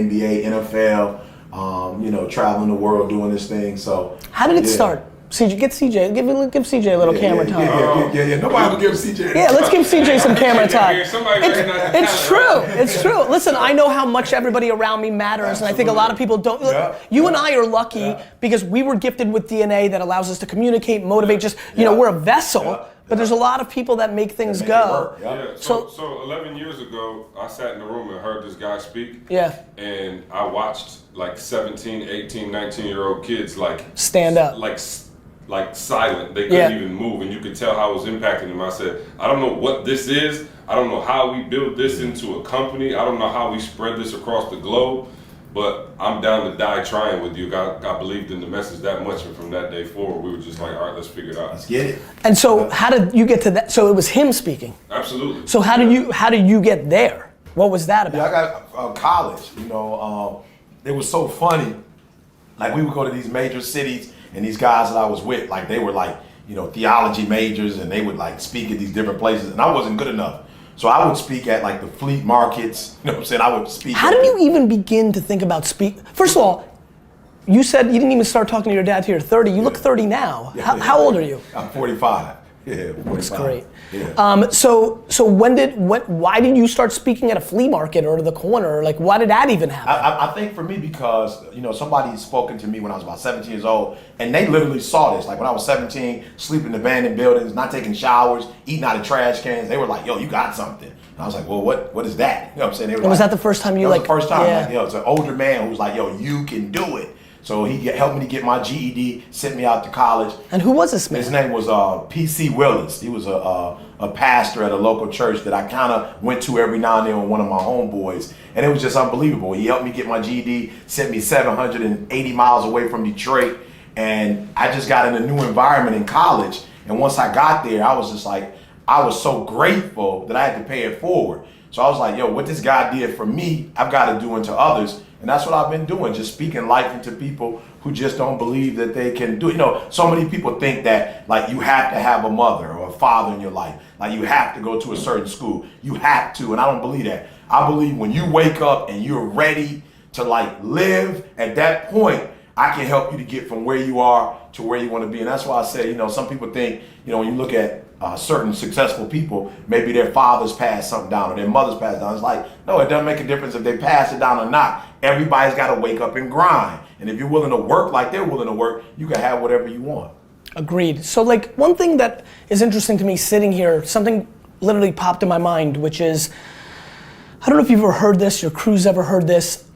NBA, NFL, traveling the world doing this thing. So how did it start? CJ, give CJ a little camera time. Yeah. Nobody will give CJ. Yeah, let's give CJ some camera time. It's true. Listen, I know how much everybody around me matters, and I think a lot of people don't. Look, you and I are lucky because we were gifted with DNA that allows us to communicate, motivate. We're a vessel. But there's a lot of people that make things go. So 11 years ago, I sat in the room and heard this guy speak. Yeah. And I watched like 17, 18, 19-year-old kids stand up. Like silent. They couldn't even move, and you could tell how it was impacting them. I said, I don't know what this is. I don't know how we build this into a company. I don't know how we spread this across the globe. But I'm down to die trying with you. I believed in the message that much, and from that day forward, we were just like, all right, let's figure it out. Let's get it. And so, how did you get to that? So it was him speaking. Absolutely. So how did you get there? What was that about? Yeah, I got college. It was so funny. Like we would go to these major cities, and these guys that I was with, like they were like, theology majors, and they would like speak at these different places, and I wasn't good enough. So I would speak at like the flea markets, you know what I'm saying? I would speak. How did you even begin to think about First of all, you said you didn't even start talking to your dad till you're 30. You look 30 now. How old are you? I'm 45. Yeah, 45. That's great. Yeah. So why did you start speaking at a flea market or the corner? Like, why did that even happen? I think for me because, somebody had spoken to me when I was about 17 years old, and they literally saw this. Like when I was 17, sleeping in abandoned buildings, not taking showers, eating out of trash cans, they were like, yo, you got something. And I was like, well, what is that? You know what I'm saying? They were was that the first time you that was the first time. Yeah. It's an older man who was like, yo, you can do it. So he helped me to get my GED, sent me out to college. And who was this man? His name was PC Willans. He was a pastor at a local church that I kind of went to every now and then with one of my homeboys. And it was just unbelievable. He helped me get my GED, sent me 780 miles away from Detroit. And I just got in a new environment in college. And once I got there, I was just like, I was so grateful that I had to pay it forward. So I was like, yo, what this guy did for me, I've got to do unto others. And that's what I've been doing, just speaking life into people who just don't believe that they can do it. So many people think that like you have to have a mother or a father in your life. Like you have to go to a certain school. You have to, and I don't believe that. I believe when you wake up and you're ready to like live, at that point, I can help you to get from where you are to where you want to be. And that's why I say, some people think, when you look at certain successful people, maybe their fathers passed something down or their mothers passed down. It's like, no, it doesn't make a difference if they pass it down or not. Everybody's got to wake up and grind. And if you're willing to work like they're willing to work, you can have whatever you want. Agreed. So like one thing that is interesting to me sitting here, something literally popped in my mind, which is, I don't know if you've ever heard this, your crew's ever heard this.